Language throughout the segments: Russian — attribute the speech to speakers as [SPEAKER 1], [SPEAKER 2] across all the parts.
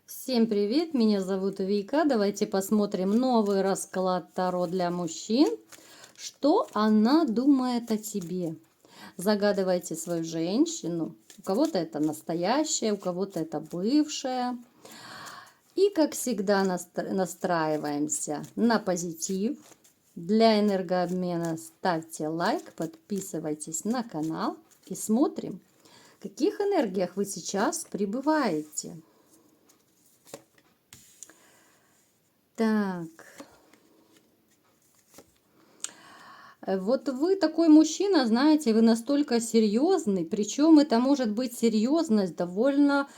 [SPEAKER 1] Всем привет, меня зовут Вика. Давайте посмотрим новый расклад Таро для мужчин. Что она думает о тебе? Загадывайте свою женщину. У кого-то это настоящая, у кого-то это бывшая. И, как всегда, настраиваемся на позитив. Для энергообмена ставьте лайк, подписывайтесь на канал и смотрим, в каких энергиях вы сейчас пребываете. Так. Вот вы такой мужчина, знаете, вы настолько серьезный, причем это может быть серьезность довольно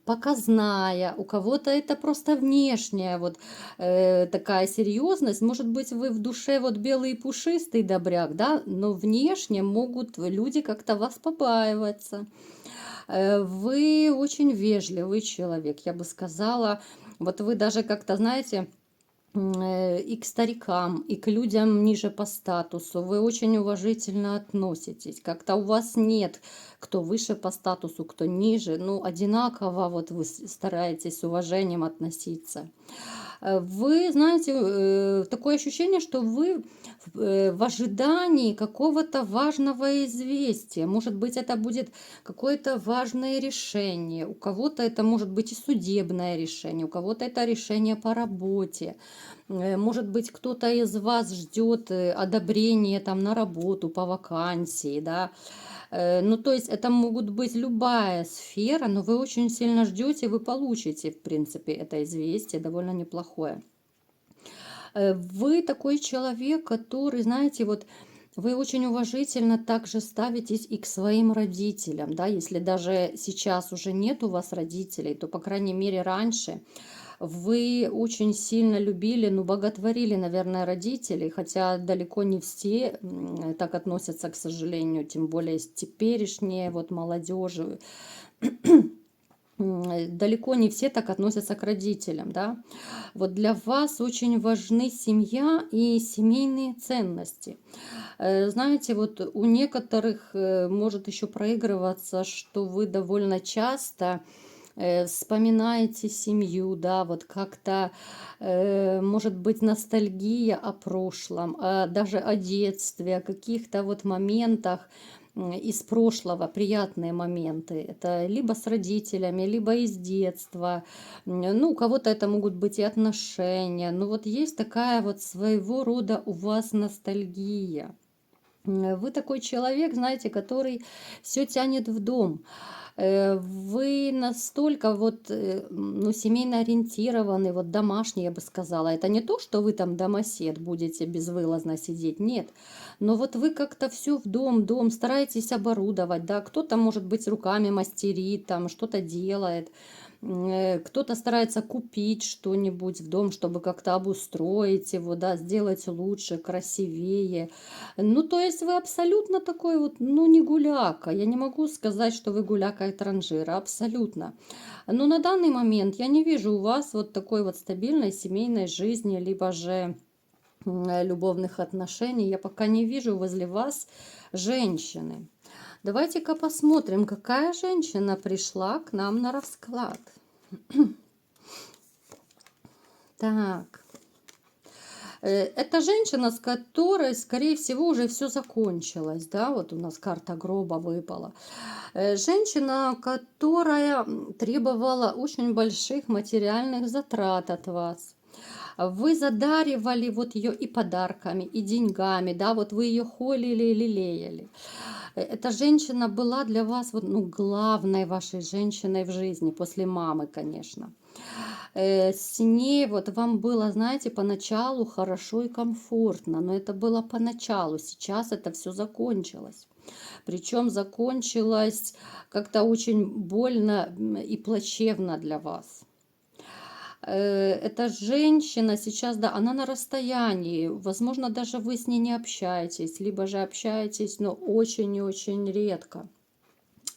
[SPEAKER 1] показная, у кого-то это просто внешняя вот такая серьезность, может быть вы в душе вот белый и пушистый добряк, да, но внешне могут люди как-то вас побаиваться. Вы очень вежливый человек, я бы сказала, вот вы даже как-то, знаете, и к старикам, и к людям ниже по статусу. Вы очень уважительно относитесь. Как-то у вас нет, кто выше по статусу, кто ниже. Ну, одинаково вот вы стараетесь с уважением относиться. Вы знаете, такое ощущение, что вы в ожидании какого-то важного известия. Может быть, это будет какое-то важное решение. У кого-то это может быть и судебное решение, у кого-то это решение по работе. Может быть, кто-то из вас ждет одобрения там на работу по вакансии, да. Ну, то есть это могут быть любая сфера, но вы очень сильно ждете, вы получите, в принципе, это известие довольно неплохое. Вы такой человек, который, знаете, вот вы очень уважительно также ставитесь и к своим родителям, да, если даже сейчас уже нет у вас родителей, то, по крайней мере, раньше вы очень сильно любили, ну, боготворили, наверное, родителей, хотя далеко не все так относятся, к сожалению, тем более теперешние вот молодежи. Далеко не все так относятся к родителям, да. Вот для вас очень важны семья и семейные ценности. Знаете, вот у некоторых может еще проигрываться, что вы довольно часто вспоминаете семью, да, вот как-то может быть ностальгия о прошлом, даже о детстве, о каких-то вот моментах из прошлого, приятные моменты. Это либо с родителями, либо из детства. Ну, у кого-то это могут быть и отношения. Но вот есть такая вот своего рода у вас ностальгия. Вы такой человек, знаете, который все тянет в дом. Вы настолько вот, ну, семейно ориентированы, вот домашний, я бы сказала. Это не то, что вы там домосед будете безвылазно сидеть, нет. Но вот вы как-то все в дом стараетесь оборудовать, да. Кто-то, может быть, руками мастерит, там что-то делает. Кто-то старается купить что-нибудь в дом, чтобы как-то обустроить его, да, сделать лучше, красивее. Ну, то есть вы абсолютно такой вот, ну, не гуляка. Я не могу сказать, что вы гуляка и транжира, абсолютно. Но на данный момент я не вижу у вас вот такой вот стабильной семейной жизни, либо же любовных отношений. Я пока не вижу возле вас женщины. Давайте-ка посмотрим, какая женщина пришла к нам на расклад. Так. Это женщина, с которой, скорее всего, уже все закончилось, да, вот у нас карта гроба выпала. Женщина, которая требовала очень больших материальных затрат от вас. Вы задаривали вот ее и подарками, и деньгами, да, вот вы ее холили и лелеяли. Эта женщина была для вас вот, ну, главной вашей женщиной в жизни, после мамы, конечно. С ней вот вам было, знаете, поначалу хорошо и комфортно, но это было поначалу, сейчас это все закончилось. Причем закончилось как-то очень больно и плачевно для вас. Эта женщина сейчас, да, она на расстоянии, возможно, даже вы с ней не общаетесь, либо же общаетесь, но очень и очень редко.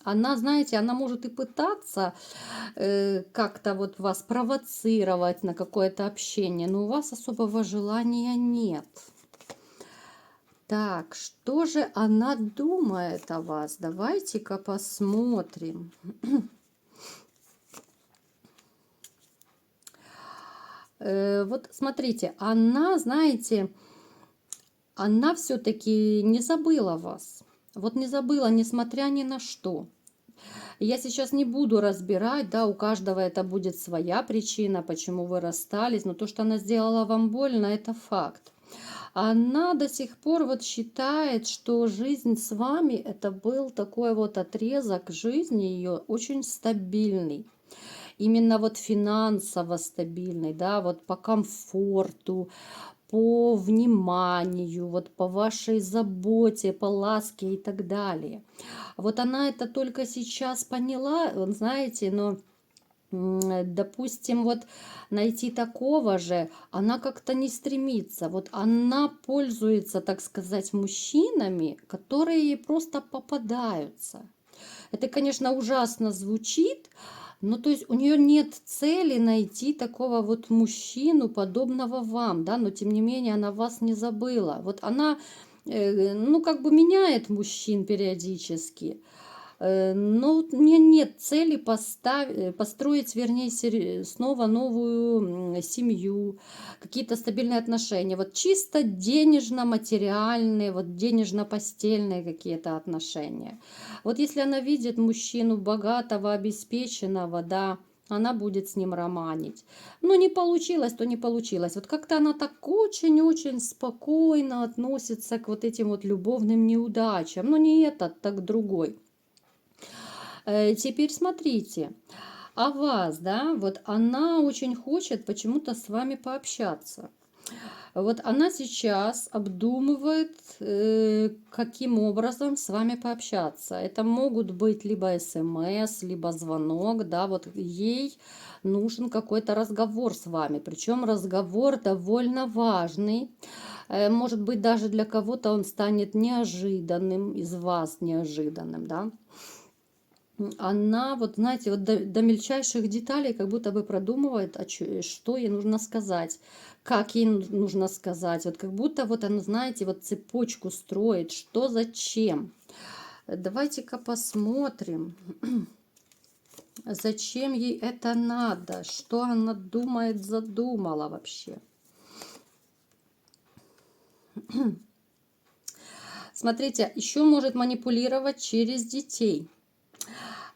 [SPEAKER 1] Она, знаете, она может и пытаться как-то вот вас провоцировать на какое-то общение, но у вас особого желания нет. Так, что же она думает о вас? Давайте-ка посмотрим. Вот смотрите, она, знаете, она все-таки не забыла вас. Вот не забыла, несмотря ни на что. Я сейчас не буду разбирать, да, у каждого это будет своя причина, почему вы расстались, но то, что она сделала вам больно, это факт. Она до сих пор вот считает, что жизнь с вами это был такой вот отрезок жизни ее очень стабильный. Именно вот финансово стабильный, да, вот по комфорту, по вниманию, вот по вашей заботе, по ласке и так далее. Вот она это только сейчас поняла, вот знаете, но допустим, вот найти такого же, она как-то не стремится. Вот она пользуется, так сказать, мужчинами, которые ей просто попадаются. Это, конечно, ужасно звучит, но то есть у нее нет цели найти такого вот мужчину, подобного вам, да, но тем не менее она вас не забыла. Вот она, ну, как бы меняет мужчин периодически. Но вот у меня нет цели построить, вернее, снова новую семью, какие-то стабильные отношения. Вот чисто денежно-материальные, вот денежно-постельные какие-то отношения. Вот если она видит мужчину богатого, обеспеченного, да, она будет с ним романить. Но не получилось, то не получилось. Вот как-то она так очень-очень спокойно относится к вот этим вот любовным неудачам. Ну не этот, так другой. Теперь смотрите, а вас, да, вот она очень хочет почему-то с вами пообщаться. Вот она сейчас обдумывает, каким образом с вами пообщаться. Это могут быть либо СМС, либо звонок, да, вот ей нужен какой-то разговор с вами. Причем разговор довольно важный. Может быть, даже для кого-то он станет неожиданным, из вас неожиданным, да. Она, вот знаете, вот до мельчайших деталей как будто бы продумывает, что ей нужно сказать, как ей нужно сказать. Вот как будто вот она, знаете, вот цепочку строит, что зачем. Давайте-ка посмотрим, зачем ей это надо, что она думает, задумала вообще. Смотрите, еще может манипулировать через детей.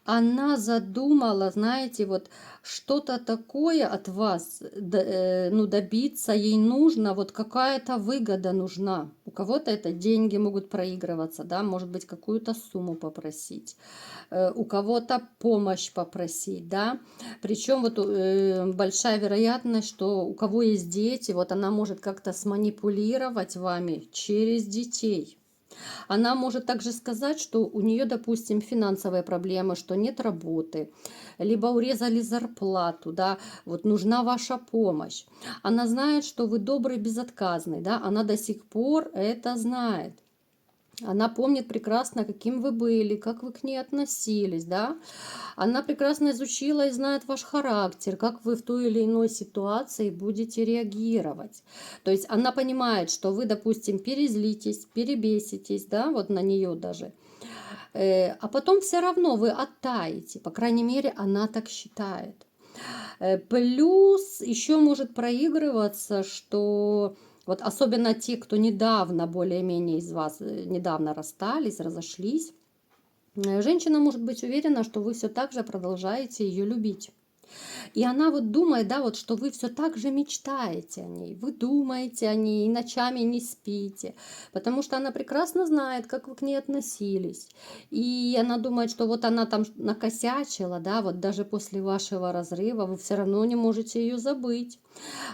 [SPEAKER 1] Она задумала, знаете, вот что-то такое от вас, ну, добиться ей нужно, вот какая-то выгода нужна. У кого-то это деньги могут проигрываться, да, может быть, какую-то сумму попросить, у кого-то помощь попросить, да. Причем вот большая вероятность, что у кого есть дети, вот она может как-то сманипулировать вами через детей. Она может также сказать, что у нее, допустим, финансовые проблемы, что нет работы, либо урезали зарплату, да, вот нужна ваша помощь. Она знает, что вы добрый, безотказный, да, она до сих пор это знает. Она помнит прекрасно, каким вы были, как вы к ней относились, да. Она прекрасно изучила и знает ваш характер, как вы в той или иной ситуации будете реагировать. То есть она понимает, что вы, допустим, перезлитесь, перебеситесь, да, вот на нее даже. А потом все равно вы оттаете. По крайней мере, она так считает. Плюс еще может проигрываться, что вот особенно те, кто недавно, более-менее из вас, недавно расстались, разошлись, женщина может быть уверена, что вы все так же продолжаете ее любить. И она вот думает, да, вот что вы все так же мечтаете о ней, вы думаете о ней, и ночами не спите, потому что она прекрасно знает, как вы к ней относились. И она думает, что вот она там накосячила, да, вот даже после вашего разрыва вы все равно не можете ее забыть.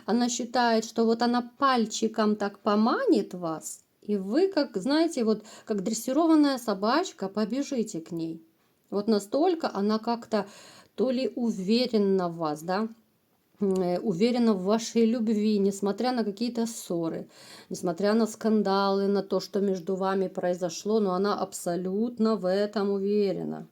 [SPEAKER 1] Она считает, что вот она пальчиком так поманит вас, и вы, как, знаете, вот как дрессированная собачка, побежите к ней. Вот настолько она как-то то ли уверена в вас, да, уверена в вашей любви, несмотря на какие-то ссоры, несмотря на скандалы, на то, что между вами произошло, но она абсолютно в этом уверена.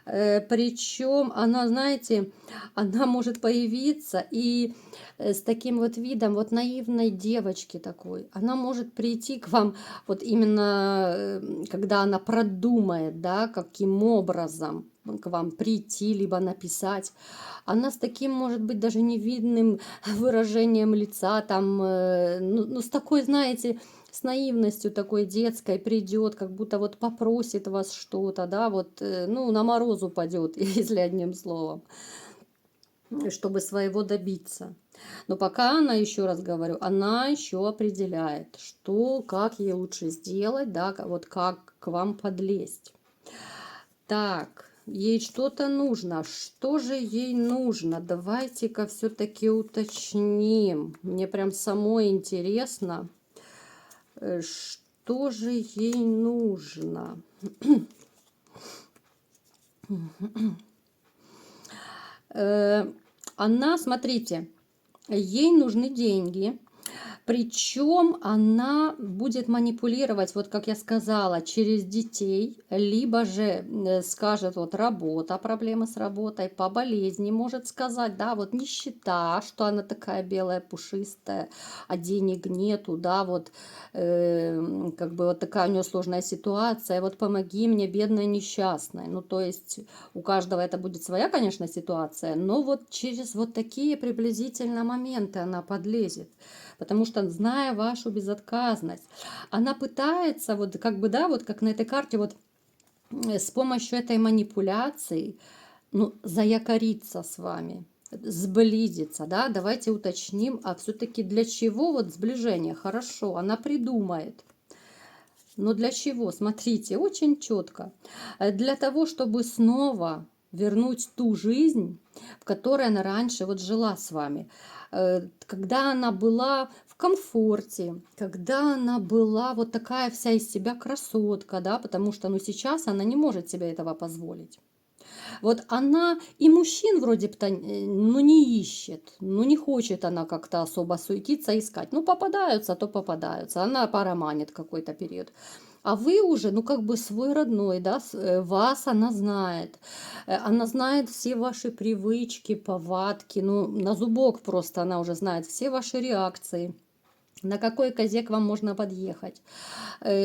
[SPEAKER 1] Причем она, знаете, она может появиться и с таким вот видом, вот наивной девочки такой. Она может прийти к вам вот именно, когда она продумает, да, каким образом к вам прийти, либо написать. Она с таким, может быть, даже невидным выражением лица, там, ну, с такой, знаете, с наивностью такой детской придет, как будто вот попросит вас что-то, да, вот, ну, на мороз упадет, если одним словом, чтобы своего добиться. Но пока она, еще раз говорю, она еще определяет, что, как ей лучше сделать, да, вот как к вам подлезть. Так, ей что-то нужно. Что же ей нужно? Давайте-ка все-таки уточним. Мне прям самой интересно, что же ей нужно. Она, смотрите, ей нужны деньги. Причем она будет манипулировать, вот как я сказала, через детей, либо же скажет вот работа, проблемы с работой, по болезни может сказать, да, вот нищета, что она такая белая, пушистая, а денег нету, да, вот как бы вот такая у нее сложная ситуация, вот помоги мне, бедная несчастная. Ну, то есть у каждого это будет своя, конечно, ситуация, но вот через вот такие приблизительно моменты она подлезет. Потому что, зная вашу безотказность, она пытается, вот как бы, да, вот как на этой карте, вот с помощью этой манипуляции, ну, заякориться с вами, сблизиться, да, давайте уточним, а все-таки для чего вот сближение? Хорошо, она придумает. Но для чего? Смотрите, очень четко. Для того, чтобы снова вернуть ту жизнь, в которой она раньше вот жила с вами. Когда она была в комфорте, когда она была вот такая вся из себя красотка, да, потому что, ну, сейчас она не может себе этого позволить. Вот она и мужчин вроде бы, ну, не ищет, ну, не хочет она как-то особо суетиться, искать. Ну, попадаются, то попадаются. Она пороманит какой-то период. А вы уже, ну, как бы свой родной, да, вас она знает. Она знает все ваши привычки, повадки, ну, на зубок просто она уже знает все ваши реакции. На какой козе к вам можно подъехать,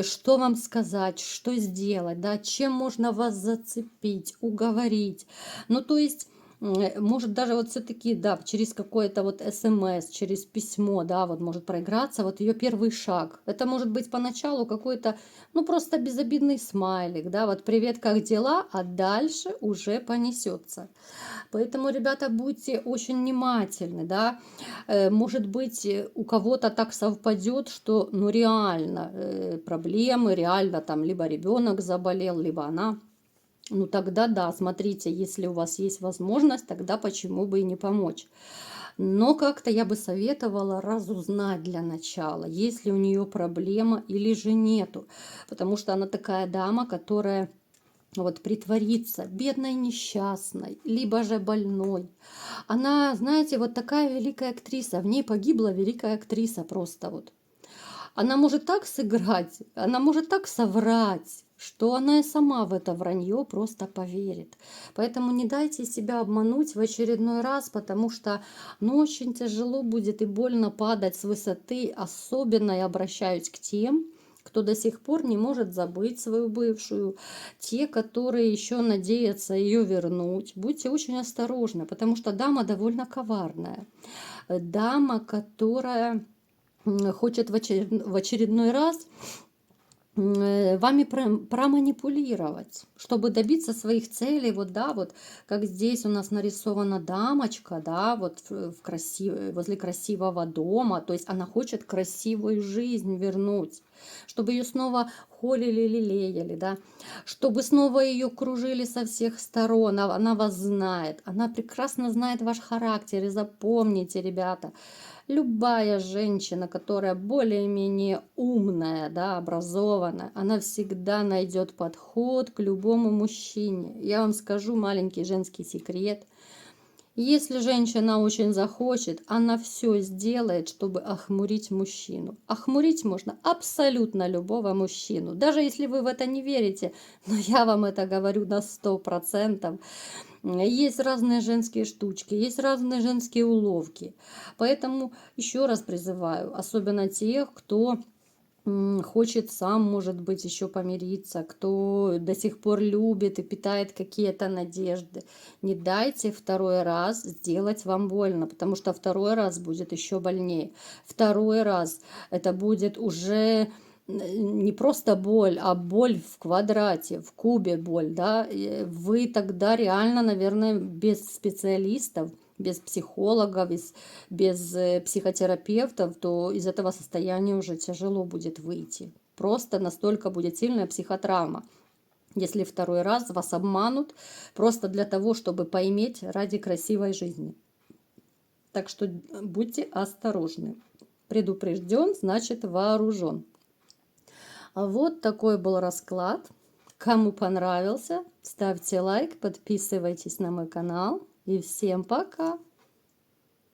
[SPEAKER 1] что вам сказать, что сделать, да, чем можно вас зацепить, уговорить. Ну, то есть, может даже вот все-таки, да, через какое-то вот СМС, через письмо, да, вот может проиграться вот ее первый шаг. Это может быть поначалу какой-то, ну, просто безобидный смайлик, да, вот привет, как дела, а дальше уже понесется. Поэтому, ребята, будьте очень внимательны, да. Может быть, у кого-то так совпадет, что, ну, реально проблемы, реально там либо ребенок заболел, либо она. Ну, тогда да, смотрите, если у вас есть возможность, тогда почему бы и не помочь. Но как-то я бы советовала разузнать для начала, есть ли у нее проблема или же нету. Потому что она такая дама, которая вот притвориться бедной несчастной, либо же больной. Она, знаете, вот такая великая актриса, в ней погибла великая актриса просто вот. Она может так сыграть, она может так соврать, что она и сама в это вранье просто поверит. Поэтому не дайте себя обмануть в очередной раз, потому что, ну, очень тяжело будет и больно падать с высоты. Особенно я обращаюсь к тем, кто до сих пор не может забыть свою бывшую, те, которые еще надеются ее вернуть. Будьте очень осторожны, потому что дама довольно коварная. Дама, которая хочет в очередной раз вами проманипулировать, чтобы добиться своих целей. Вот, да, вот как здесь у нас нарисована дамочка, да, вот возле красивого дома, то есть она хочет красивую жизнь вернуть, чтобы ее снова холили, лелеяли, да, чтобы снова ее кружили со всех сторон. Она вас знает, она прекрасно знает ваш характер, и запомните, ребята, любая женщина, которая более-менее умная, да, образованная, она всегда найдет подход к любому мужчине. Я вам скажу маленький женский секрет. Если женщина очень захочет, она все сделает, чтобы охмурить мужчину. Охмурить можно абсолютно любого мужчину. Даже если вы в это не верите, но я вам это говорю на 100%. Есть разные женские штучки, есть разные женские уловки. Поэтому еще раз призываю, особенно тех, кто хочет сам, может быть, еще помириться, кто до сих пор любит и питает какие-то надежды. Не дайте второй раз сделать вам больно, потому что второй раз будет еще больнее. Второй раз это будет уже не просто боль, а боль в квадрате, в кубе боль, да. И вы тогда реально, наверное, без специалистов, без психологов, без психотерапевтов, то из этого состояния уже тяжело будет выйти. Просто настолько будет сильная психотравма, если второй раз вас обманут просто для того, чтобы поиметь ради красивой жизни. Так что будьте осторожны. Предупрежден, значит вооружен. Вот такой был расклад. Кому понравился, ставьте лайк, подписывайтесь на мой канал. И всем пока!